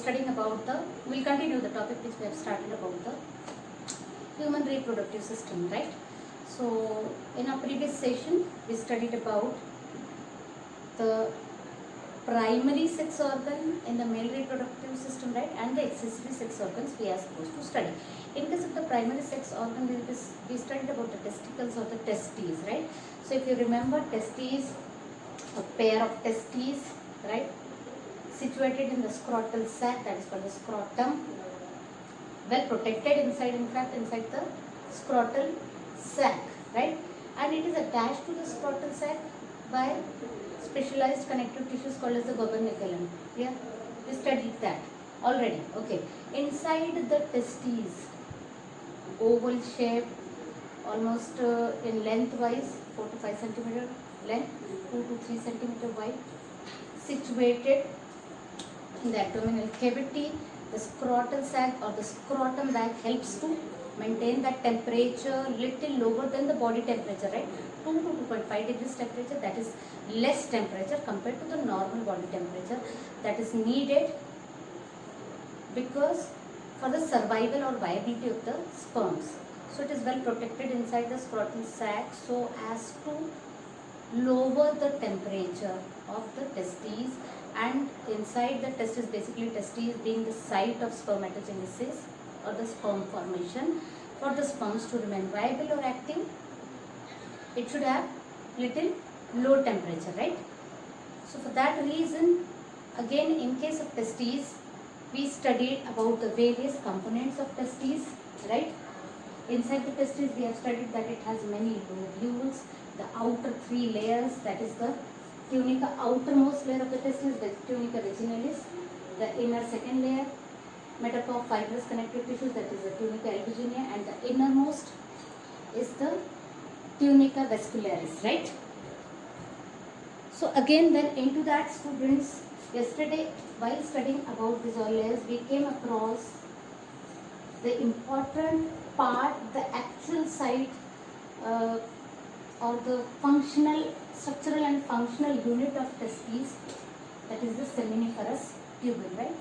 studying about we'll continue the topic which we have started about the human reproductive system, right? So in our previous session, we studied about the primary sex organ in the male reproductive system, right, and the accessory sex organs we are supposed to study. In case of the primary sex organ, we studied about the testicles or the testes, right? So if you remember, testes, a pair of testes, right, situated in the scrotal sac, that is called the scrotum, well protected inside, in fact, inside the scrotal sac, right, and it is attached to the scrotal sac by specialized connective tissues called as the gubernaculum. Yeah, we studied that already. Okay, inside the testes, oval shape, almost in lengthwise 4 to 5 centimeter length, 2 to 3 centimeter wide, situated in the abdominal cavity. The scrotal sac or the scrotum bag helps to maintain that temperature little lower than the body temperature, right? 2 to 2.5 degrees temperature, that is less temperature compared to the normal body temperature that is needed because for the survival or viability of the sperms. So it is well protected inside the scrotal sac so as to lower the temperature of the testes, and inside the testes, basically testes being the site of spermatogenesis or the sperm formation. For the sperms to remain viable or active, it should have little low temperature, right? So for that reason, again in case of testes, we studied about the various components of testes, right? Inside the testes, we have studied that it has many lobules. The outer 3 layers, that is the tunica, outermost layer of the testis, the tunica vaginalis. The inner second layer, made up of fibrous connective tissues, that is the tunica albuginea, and the innermost is the tunica vascularis, right? So again, then into that, students, yesterday while studying about these all layers, we came across the important part, the actual site or the functional, structural and functional unit of testes, that is the seminiferous tubule, right?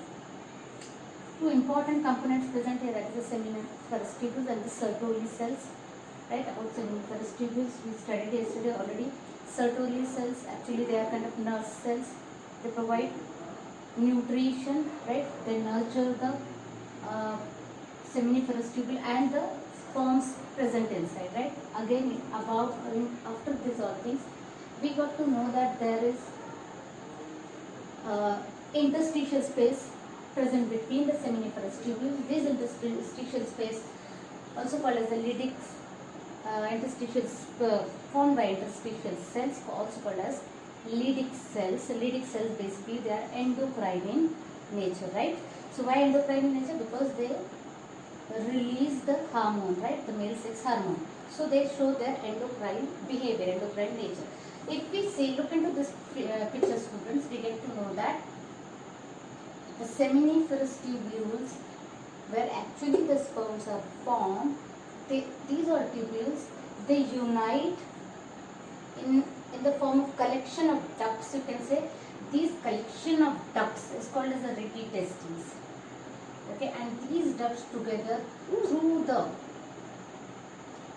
2 important components present here, that is the seminiferous tubules and the Sertoli cells, right? About seminiferous tubules we studied yesterday already. Sertoli cells, actually they are kind of nurse cells. They provide nutrition, right? They nurture the seminiferous tubule and the sperms present inside, right? Again, after these all things, we got to know that there is interstitial space present between the seminiferous tubules. This interstitial space, also called as the Leydig interstitial, formed by interstitial cells, also called as Leydig cells. Leydig cells, basically they are endocrine in nature, right? So why endocrine in nature? Because they release the hormone, right, the male sex hormone. So they show their endocrine behavior, endocrine nature. If we see, look into this picture, students, we get to know that the seminiferous tubules, where actually the sperms are formed, these are tubules, they unite in the form of collection of ducts, you can say. These collection of ducts is called as the retitestes. Okay, and these ducts together through the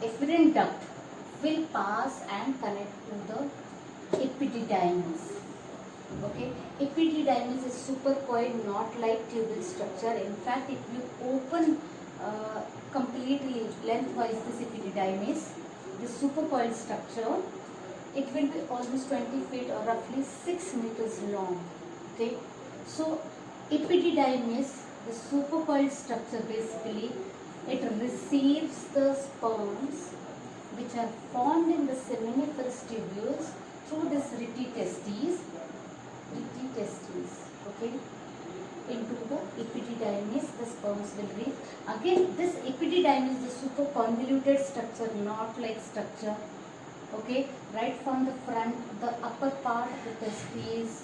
efferent duct will pass and connect to the epididymis. Okay, epididymis is supercoiled, not like tubule structure. In fact, if you open completely lengthwise this epididymis, this supercoiled structure, it will be almost 20 feet or roughly 6 meters long. Okay, so epididymis, the supercoiled structure, basically it receives the sperms which are formed in the seminiferous tubules through this retitestes, okay, into the epididymis. The sperms will reach. Again, this epididymis is the super convoluted structure, knot-like structure. Okay, right from the front, the upper part of the testes,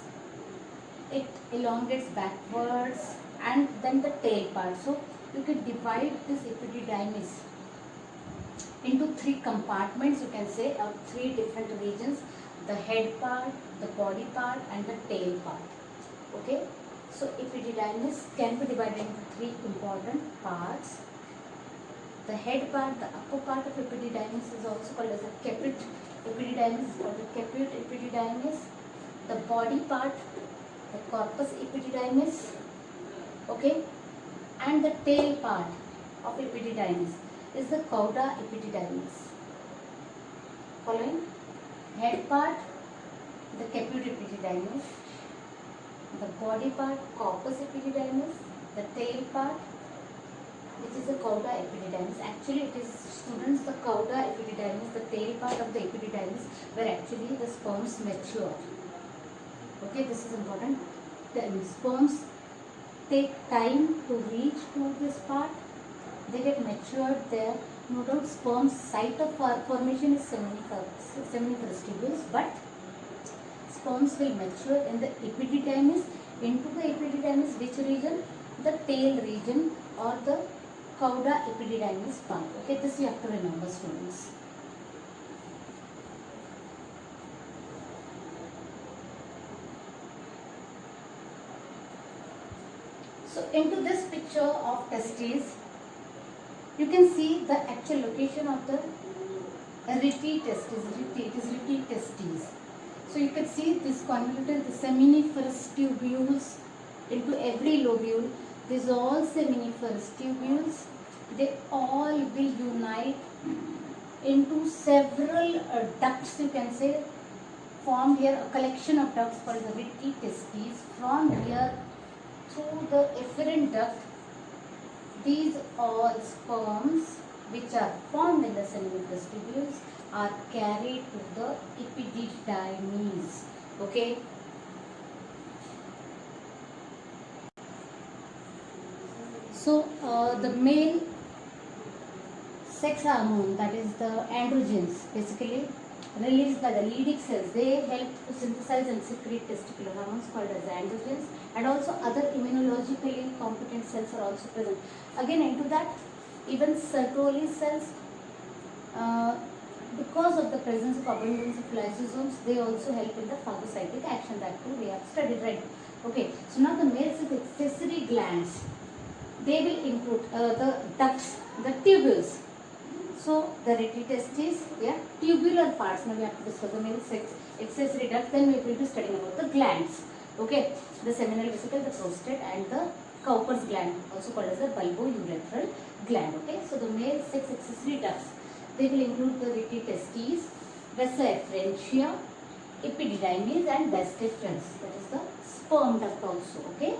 it elongates backwards, and then the tail part. So you can divide this epididymis into 3 compartments, you can say, or 3 different regions: the head part, the body part, and the tail part. Okay, So epididymis can be divided into three important parts. The head part, the upper part of epididymis is also called as the caput epididymis, is called the caput epididymis. The body part, the corpus epididymis, okay, and the tail part of epididymis is the cauda epididymis. Following, head part, the caput epididymis, the body part, corpus epididymis, the tail part, which is the cauda epididymis. Actually, it is, students, the cauda epididymis, the tail part of the epididymis, where actually the sperms mature. Okay, this is important. The sperms take time to reach to this part. They get matured there. No doubt, sperm's site of formation is seminiferous tubules, but sperms will mature in the epididymis. Into the epididymis, which region? The tail region or the cauda epididymis part. Okay, this you have to remember, students. So into this picture of testes, you can see the actual location of the repeat testes. It is repeat testes. So you can see this convoluted, the seminiferous tubules into every lobule. These all seminiferous tubules. They all will unite into several ducts, you can say, form here a collection of ducts called the repeat testes. From here through the efferent duct, these all sperms which are formed in the seminiferous tubules are carried to the epididymis. Okay. So the male sex hormone, that is the androgens, basically released by the Leydig cells. They help to synthesize and secrete testicular hormones called as androgens, and also other immunologically competent cells are also present. Again, into that, even Sertoli cells, because of the presence of abundance of lysosomes, they also help in the phagocytic action. That too we have studied, right? Okay, so now the male accessory glands, they will include the ducts, the tubules. So the retitestes, yeah, tubular parts. Now we have to discuss the male sex accessory duct. Then we will be studying about the glands. Okay, the seminal vesicle, the prostate, and the Cowper's gland, also called as the bulbourethral gland. Okay, so the male sex accessory ducts, they will include the retitestes, vasa efferentia, epididymis, and vas deferens. That is the sperm duct also. Okay,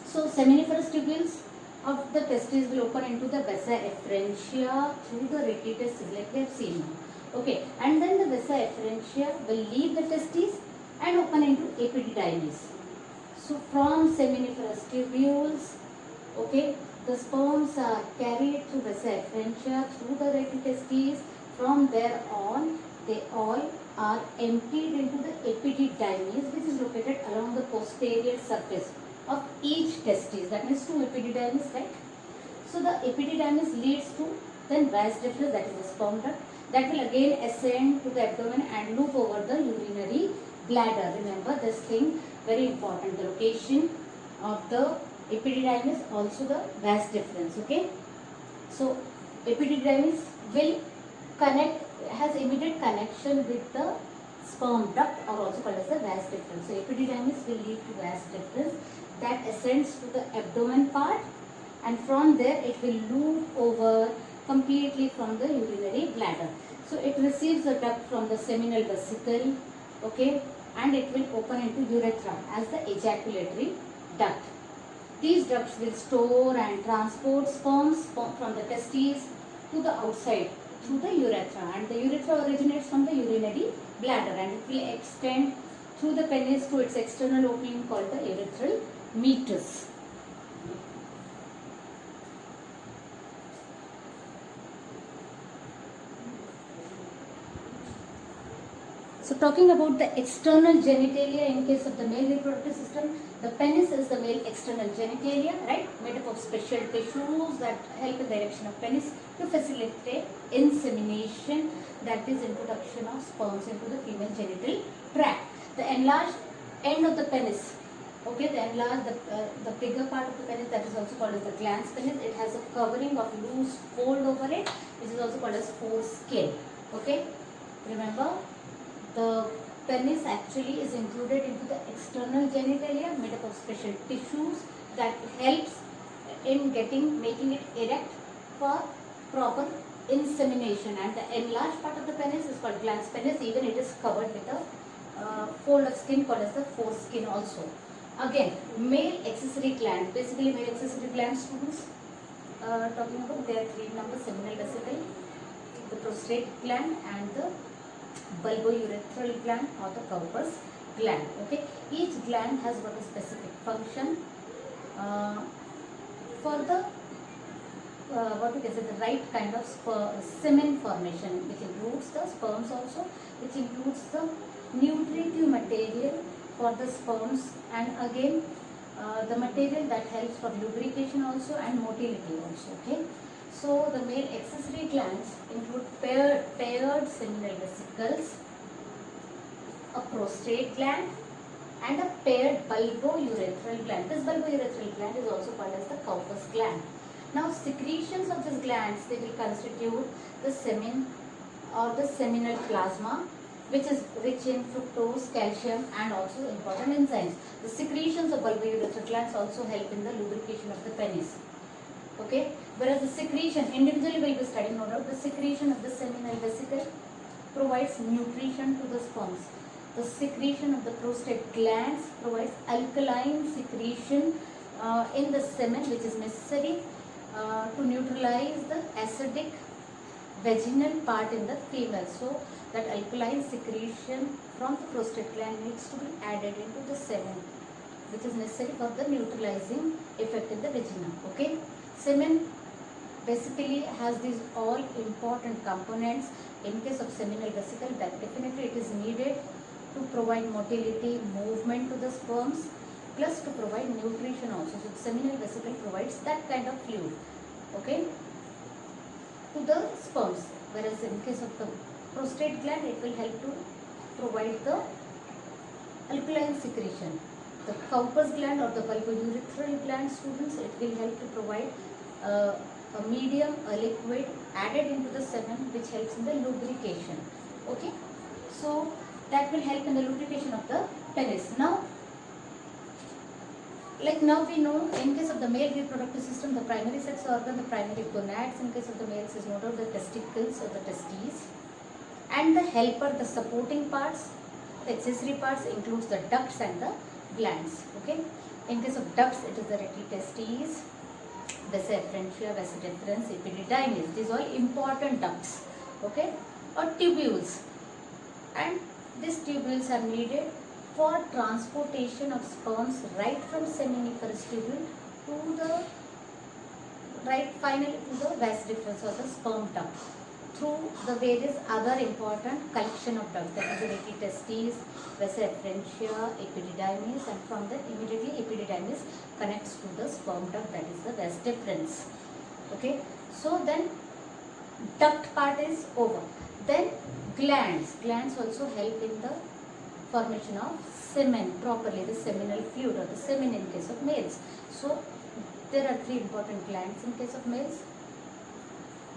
so seminiferous tubules of the testes will open into the vasa efferentia through the retitestes, like we have seen now. Okay, and then the vasa efferentia will leave the testes and open into epididymis. So from seminiferous tubules, okay, the sperms are carried through vasa efferentia through the retitestes. From there on, they all are emptied into the epididymis, which is located along the posterior surface of each testis. That means two epididymis, right? So the epididymis leads to then vas deferens, that is the sperm duct, that will again ascend to the abdomen and loop over the urinary bladder. Remember this thing, very important, the location of the epididymis, also the vas deferens. Okay, so epididymis will connect, has immediate connection with the sperm duct, or also called as the vas deferens. So epididymis will lead to vas deferens that ascends to the abdomen part, and from there it will loop over completely from the urinary bladder. So it receives the duct from the seminal vesicle, okay, and it will open into urethra as the ejaculatory duct. These ducts will store and transport sperms from the testes to the outside through the urethra, and the urethra originates from the urinary bladder, and it will extend through the penis to its external opening called the urethral meatus. So talking about the external genitalia in case of the male reproductive system, the penis is the male external genitalia, right, made up of special tissues that help in the erection of penis to facilitate insemination, that is introduction of sperms into the female genital tract. The enlarged end of the penis Okay, the enlarged, the bigger part of the penis, that is also called as the glans penis. It has a covering of loose fold over it, which is also called as foreskin. Okay, remember, the penis actually is included into the external genitalia, made up of special tissues that helps in making it erect for proper insemination. And the enlarged part of the penis is called glans penis. Even it is covered with a fold of skin called as the foreskin also. Again, male accessory gland. Basically, male accessory gland, students, talking about, there are three numbers: seminal vesicle, the prostate gland, and the bulbourethral gland or the Cowper's gland. Okay, each gland has got a specific function for the what we can say, the right kind of semen formation, which includes the sperms also, which includes the nutritive material for the sperms, and again the material that helps for lubrication also and motility also. Okay, so the male accessory glands include paired seminal vesicles, a prostate gland, and a paired bulbourethral gland. This bulbourethral gland is also called as the Cowper's gland. Now, secretions of these glands, they will constitute the semen or the seminal plasma, which is rich in fructose, calcium, and also important enzymes. The secretions of bulbourethral glands also help in the lubrication of the penis. Okay, whereas the secretion, individually will be studying, no doubt, the secretion of the seminal vesicle provides nutrition to the sperms. The secretion of the prostate glands provides alkaline secretion in the semen, which is necessary to neutralize the acidic vaginal part in the female. So that alkaline secretion from the prostate gland needs to be added into the semen, which is necessary for the neutralizing effect in the vagina. Okay, semen basically has these all important components. In case of seminal vesicle, that definitely it is needed to provide motility, movement to the sperms, plus to provide nutrition also. So seminal vesicle provides that kind of fluid, okay, to the sperms. Whereas in case of the prostate gland, it will help to provide the alkaline secretion. The Cowper's gland or the bulbourethral gland, students, it will help to provide a medium, a liquid added into the semen, which helps in the lubrication. Okay, so that will help in the lubrication of the penis. Now, like now we know, in case of the male reproductive system, the primary sex organ, the primary gonads, in case of the males is no doubt the testicles or the testes, and the helper, the supporting parts, the accessory parts includes the ducts and the glands. Okay, in case of ducts, it is the rete testes, vasa efferentia, vasa deferens, epididymis. These are all important ducts. Okay, or tubules, and these tubules are needed for transportation of sperms right from seminiferous tubule to the finally to the vas deferens or the sperm duct through the various other important collection of ducts, that is the rete testes, vasa efferentia, epididymis, and from that immediately epididymis connects to the sperm duct, that is the vas deferens. Okay, so then duct part is over. Then glands also help in the formation of semen properly, the seminal fluid or the semen in case of males. So there are three important glands in case of males.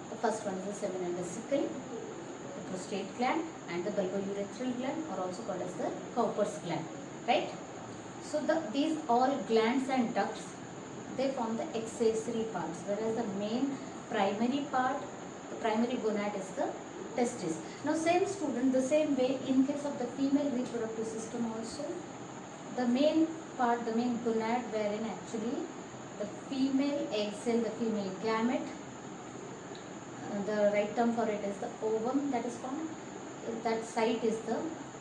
The first one is the seminal vesicle, the prostate gland, and the bulbourethral gland, are also called as the Cowper's gland, right? So these all glands and ducts, they form the accessory parts, whereas the main primary part, the primary gonad, is the testis. Now, same student, the same way in case of the female reproductive system also, the main part, the main gonad, wherein actually the female egg cell, the female gamete, the right term for it is the ovum that is formed. That site is the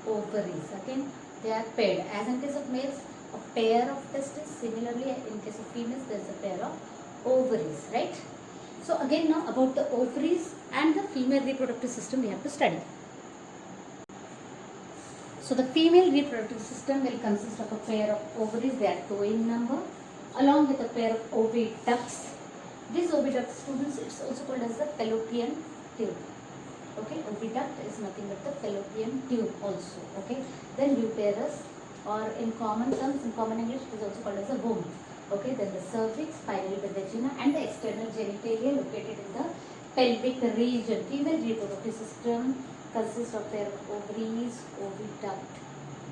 ovaries. Again, they are paired. As in case of males, a pair of testes. Similarly, in case of females, there is a pair of ovaries, right? So again, now about the ovaries and the female reproductive system we have to study. So the female reproductive system will consist of a pair of ovaries, they are 2 in number, along with a pair of oviducts. These oviducts, students, it's also called as the fallopian tube. Okay, oviduct is nothing but the fallopian tube also. Okay, then uterus, or in common terms, in common English, it is also called as a womb. Okay, then the cervix, finally the vagina, and the external genitalia located in the pelvic region. Female reproductive system consists of their ovaries, oviduct,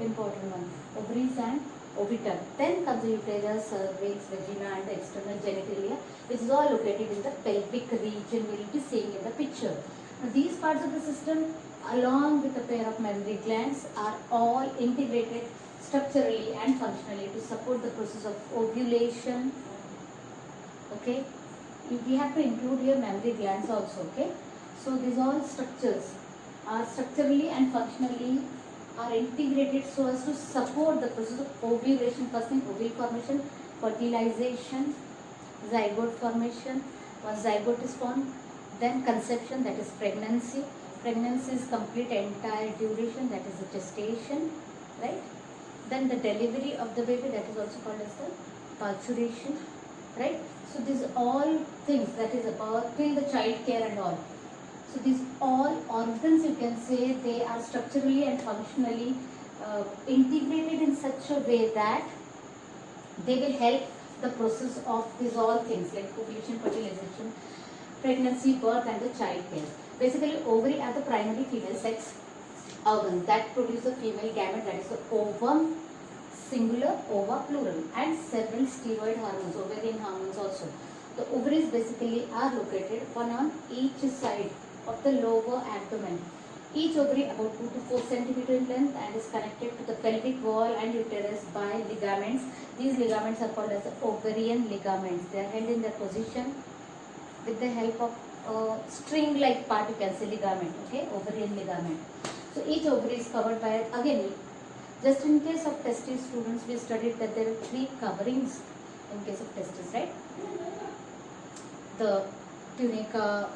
important one, ovaries and oviduct. Then comes the uterus, cervix, vagina, and the external genitalia, which is all located in the pelvic region. We will be seeing in the picture. Now, these parts of the system, along with a pair of mammary glands, are all integrated structurally and functionally to support the process of ovulation. Okay, we have to include here mammary glands also. Okay, so these all structures are structurally and functionally are integrated so as to support the process of ovulation. First thing, ovule formation, fertilization, zygote formation. Once zygote is formed, then conception, that is pregnancy. Pregnancy is complete entire duration, that is the gestation, right? Then the delivery of the baby, that is also called as the parturition, right? So these all things, that is about till the child care and all. So these all organs, you can say, they are structurally and functionally integrated in such a way that they will help the process of these all things like ovulation, fertilization, pregnancy, birth, and the child care. Basically, ovary are the primary female sex organs that produce a female gamete, that is the ovum, singular, ova, plural, and several steroid hormones, ovarian hormones also. The ovaries basically are located one on each side of the lower abdomen. Each ovary about 2 to 4 centimeter in length and is connected to the pelvic wall and uterus by ligaments. These ligaments are called as the ovarian ligaments. They are held in their position with the help of a string-like part, you can say ligament. Okay, ovarian ligament. So each ovary is covered by, again, just in case of testis students, we studied that there are 3 coverings in case of testis, right? The tunica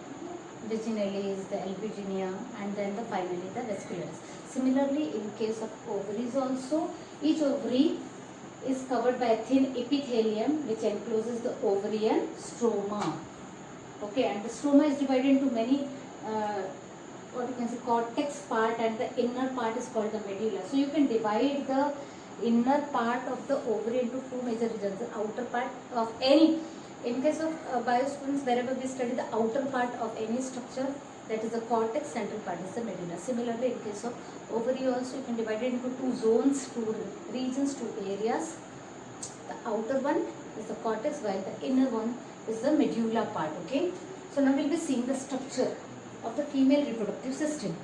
vaginalis, the albuginea, and then finally the vesicularis. Similarly, in case of ovaries also, each ovary is covered by a thin epithelium which encloses the ovarian stroma. Okay, and the stroma is divided into many what you can say cortex part, and the inner part is called the medulla. So you can divide the inner part of the ovary into 2 major regions. The outer part of any, in case of bio students, wherever we study the outer part of any structure, that is the cortex, central part is the medulla. Similarly, in case of ovary also, you can divide it into 2 zones, 2 regions, 2 areas. The outer one is the cortex, while the inner one is the medulla part. Okay, so now we'll be seeing the structure of the female reproductive system.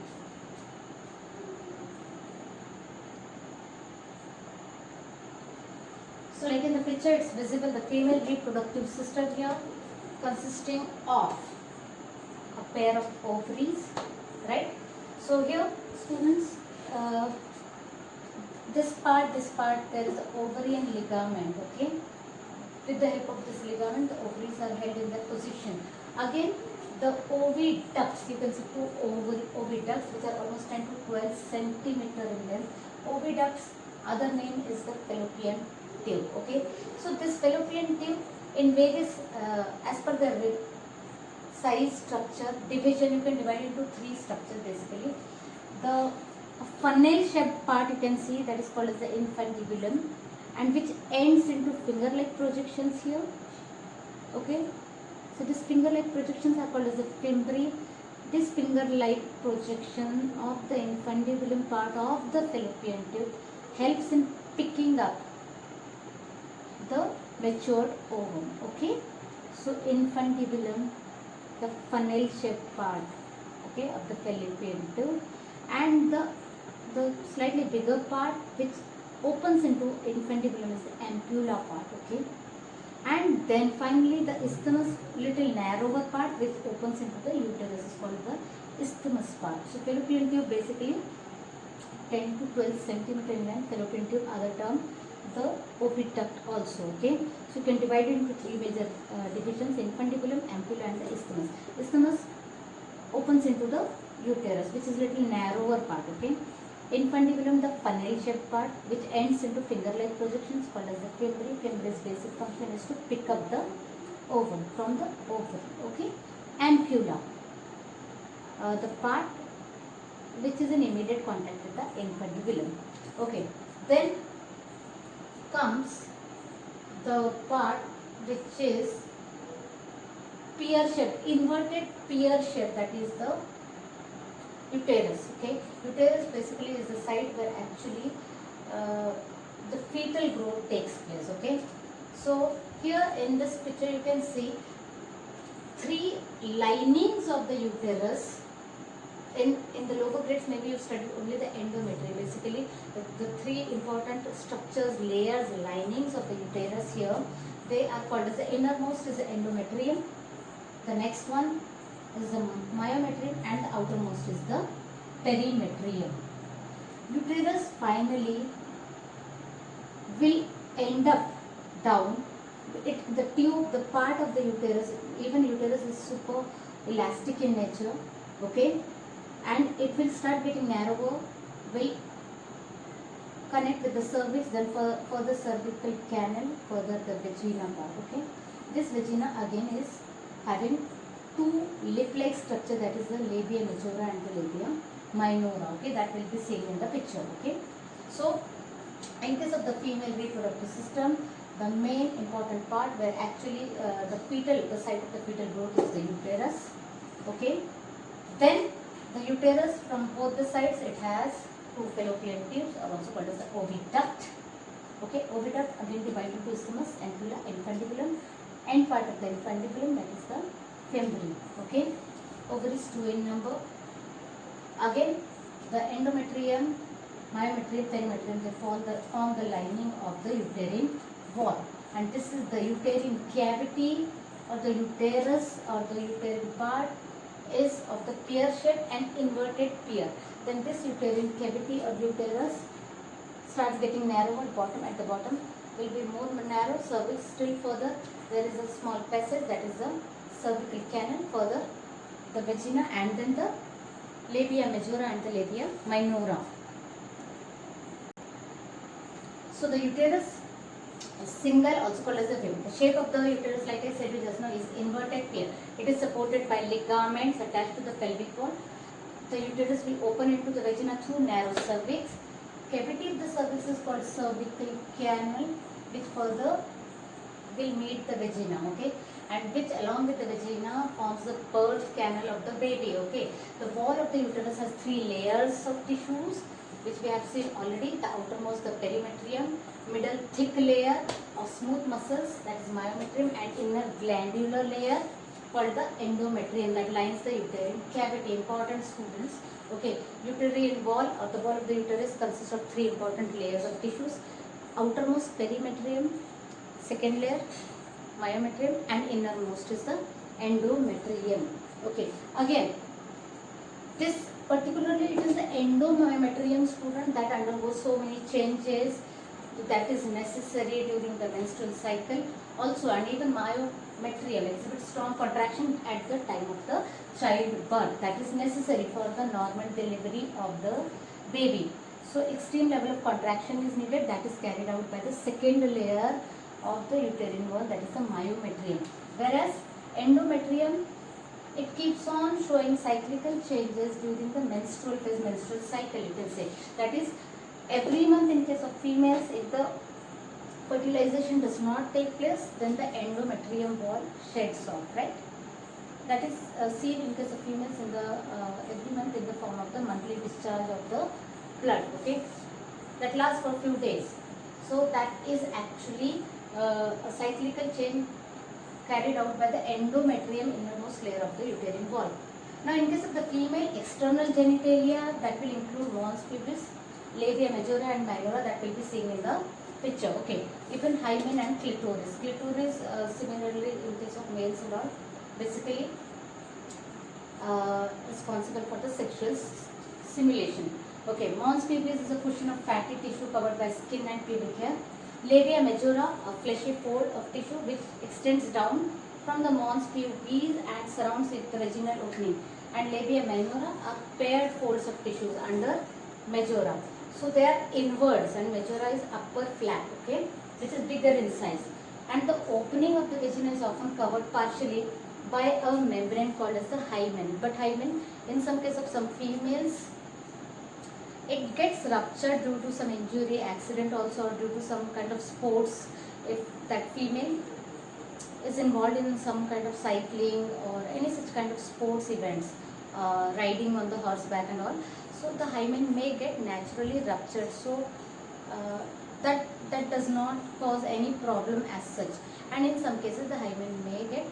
So like in the picture, it's visible the female reproductive system here, consisting of a pair of ovaries, right? So here students, this part, there is the ovarian ligament. Okay, with the help of this ligament, the ovaries are held in that position. Again, the oviducts, you can see 2 oviducts which are almost 10 to 12 centimeter in length. Oviducts, other name is the fallopian tube. Okay, so this fallopian tube in various as per the size, structure, division, you can divide into 3 structures basically. The funnel shaped part, you can see, that is called as the infundibulum, and which ends into finger like projections here. Okay, so these finger like projections are called as the fimbriae. This finger like projection of the infundibulum part of the fallopian tube helps in picking up the matured ovum. Okay, so infundibulum, the funnel shaped part, okay, of the fallopian tube, and the slightly bigger part which opens into infundibulum is the ampulla part. Okay, and then finally the isthmus, little narrower part which opens into the uterus is called the isthmus part. So fallopian tube basically 10 to 12 centimeter in length, fallopian tube, other term the oviduct also. Okay, so you can divide it into 3 major divisions: infundibulum, ampulla, and the isthmus. Isthmus opens into the uterus, which is little narrower part. Okay, infundibulum, the funnel shaped part which ends into finger like projections, called as the fimbriae. Fimbriae's basic function is to pick up the ovum from the ovary. Okay, ampulla, the part which is in immediate contact with the infundibulum. Okay, then comes the part which is pear shape, inverted pear shape, that is the uterus. Okay, uterus basically is the site where actually the fetal growth takes place. Okay, so here in this picture you can see three linings of the uterus. In the lower grades maybe you studied only the endometrium. Basically the three important structures, layers, linings of the uterus here, they are called as the innermost is the endometrium, the next one is the myometrium, and the outermost is the perimetrium. Uterus finally will end up down. The tube, the part of the uterus, even uterus is super elastic in nature. Okay, and it will start getting narrower, will connect with the cervix, then further cervical canal, further the vagina part. Okay, this vagina again is having two lip-like structure, that is the labia majora and the labia minora. Okay, that will be seen in the picture. Okay, so in case of the female reproductive system, the main important part where actually the site of the fetal growth is the uterus. Okay, then the uterus from both the sides, it has two fallopian tubes, are also called as the oviduct. Okay, oviduct again divided into isthmus, ampulla, infundibulum, end part of the infundibulum, that is the fembrule. Okay, ovaries 2 in number. Again, the endometrium, myometrium, perimetrium, they form the lining of the uterine wall, and this is the uterine cavity or the uterus or the uterine part is of the pear shape and inverted pear. Then this uterine cavity or uterus starts getting narrower at the bottom will be more narrow, cervix still further, there is a small passage, that is the cervical canal, further the vagina, and then the labia majora and the labia minora. So the uterus is single, also called as the female. The shape of the uterus, like I said you just now, is inverted pear. It is supported by ligaments attached to the pelvic wall. The uterus will open into the vagina through narrow cervix. Cavity of the cervix is called cervical canal, which further will meet the vagina. Okay, and which along with the vagina forms the birth canal of the baby. Okay, the wall of the uterus has 3 layers of tissues, which we have seen already. The outermost, the perimetrium, middle thick layer of smooth muscles, that is myometrium, and inner glandular layer called the endometrium, that lines the uterine cavity. Important students. Okay, uterine wall or the wall of the uterus consists of 3 important layers of tissues. Outermost perimetrium, second layer myometrium, and innermost is the endometrium. Okay, again this particularly it is the endomyometrium, student, that undergoes so many changes that is necessary during the menstrual cycle also, and even myometrium exhibits strong contraction at the time of the childbirth, that is necessary for the normal delivery of the baby. So extreme level of contraction is needed, that is carried out by the second layer of the uterine wall, that is the myometrium. Whereas endometrium, it keeps on showing cyclical changes during the menstrual phase, menstrual cycle you can say. That is every month in case of females, if the fertilization does not take place, then the endometrium wall sheds off, right? That is seen in case of females in the every month in the form of the monthly discharge of the blood. Okay, that lasts for a few days. So that is actually a cyclical change carried out by the endometrium, innermost layer of the uterine wall. Now in case of the female, external genitalia, that will include mons pubis, labia majora and minora, that will be seen in the picture. Okay, even hymen and clitoris. Clitoris similarly in case of males and all, basically responsible for the sexual stimulation. Okay, mons pubis is a cushion of fatty tissue covered by skin and pubic hair. Labia majora, a fleshy fold of tissue which extends down from the mons pubis and surrounds with the vaginal opening. And labia minora are paired folds of tissues under majora. So they are inwards, and majora is upper flap, okay, which is bigger in size. And the opening of the vagina is often covered partially by a membrane called as the hymen. But hymen, in some case of some females, it gets ruptured due to some injury, accident also, or due to some kind of sports. If that female is involved in some kind of cycling or any such kind of sports events, riding on the horseback and all, so the hymen may get naturally ruptured. So uh, that does not cause any problem as such. And in some cases the hymen may get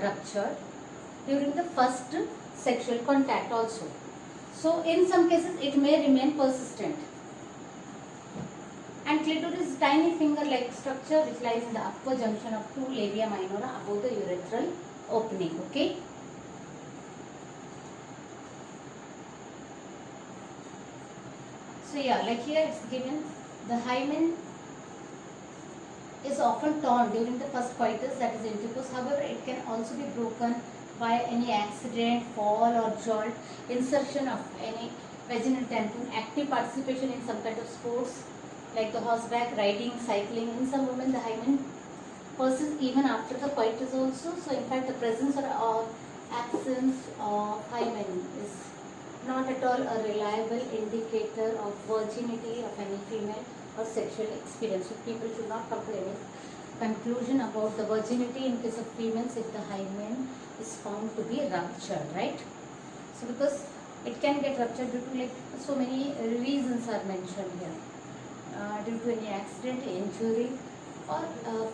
ruptured during the first sexual contact also. So in some cases it may remain persistent. And clitoris is tiny finger-like structure which lies in the upper junction of two labia minora above the urethral opening. Okay. So yeah, like here it's given, the hymen is often torn during the first coitus, that is intercourse. However, it can also be broken by any accident, fall or jolt, insertion of any vaginal tampon, active participation in some kind of sports like the horseback riding, cycling. In some women, the hymen persists even after the coitus also. So, in fact, the presence or absence of hymen is not at all a reliable indicator of virginity of any female or sexual experience. So people should not come to any conclusion about the virginity in case of females if the hymen is found to be ruptured, right? So because it can get ruptured due to like so many reasons are mentioned here, due to any accident, injury, or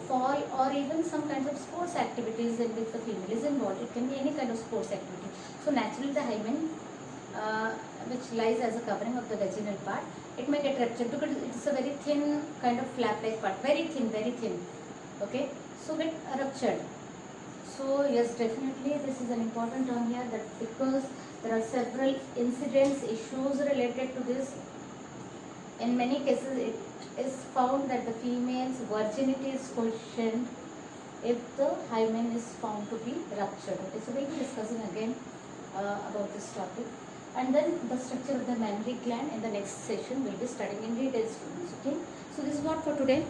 fall, or even some kinds of sports activities in which the female is involved. It can be any kind of sports activity. So naturally the hymen, which lies as a covering of the vaginal part, it may get ruptured because it's a very thin kind of flap-like part, very thin. Okay, so get ruptured. So yes, definitely this is an important term here, that because there are several incidents, issues related to this. In many cases, it is found that the female's virginity is questioned if the hymen is found to be ruptured. Okay, so we'll be discussing again about this topic. And then the structure of the mammary gland in the next session we'll be studying in detail, students. Okay, so this is what for today.